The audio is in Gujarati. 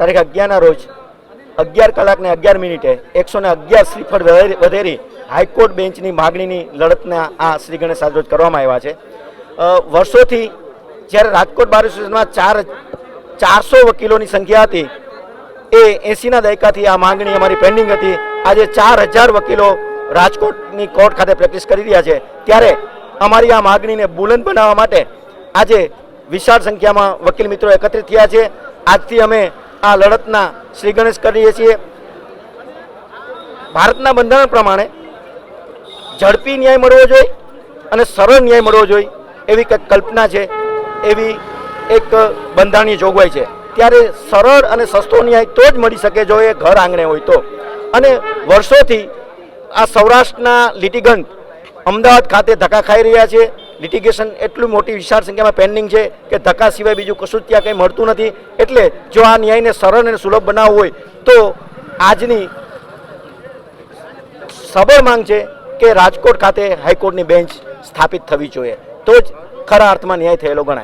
તારીખ 11ના રોજ 11 કલાક ને 11 મિનિટે 111 શ્રીફળ વધેરી હાઈકોર્ટ બેન્ચની માગણીની લડતના આ શ્રી ગણેશ રોજ કરવામાં આવ્યા છે. વર્ષોથી જ્યારે રાજકોટ બાર એસોસિએશનમાં 400 વકીલોની સંખ્યા હતી, એ 80ના દાયકાથી આ માંગણી અમારી પેન્ડિંગ હતી. આજે 4000 વકીલો રાજકોટની કોર્ટ ખાતે પ્રેક્ટિસ કરી રહ્યા છે. ત્યારે અમારી આ માંગણીને બુલંદ બનાવવા માટે આજે વિશાળ સંખ્યામાં વકીલ મિત્રો એકત્રિત થયા છે. આજથી અમે આ લડતના શ્રી ગણેશ કરીએ છીએ. ભારતના બંધારણ પ્રમાણે ઝડપી ન્યાય મળવો જોઈએ અને સરળ ન્યાય મળવો જોઈએ એવી કંઈક કલ્પના છે, એવી એક બંધારણીય જોગવાઈ છે. ત્યારે સરળ અને સસ્તો ન્યાય તો જ મળી શકે જો એ ઘર આંગણે હોય તો. અને વર્ષોથી આ સૌરાષ્ટ્રના લિટિગન્ટ અમદાવાદ ખાતે ધક્કા ખાઈ રહ્યા છે. લિટિગેશન એટલું મોટી વિશાળ સંખ્યામાં પેન્ડિંગ છે કે ધક્કા સિવાય બીજું કશું ત્યાં કંઈ મળતું નથી. એટલે જો આ ન્યાયને સરળ અને સુલભ બનાવવો હોય તો આજની સબળ માંગ છે કે રાજકોટ ખાતે હાઈકોર્ટની બેન્ચ સ્થાપિત થવી જોઈએ, તો જ ખરા અર્થમાં ન્યાય થયેલો ગણાય.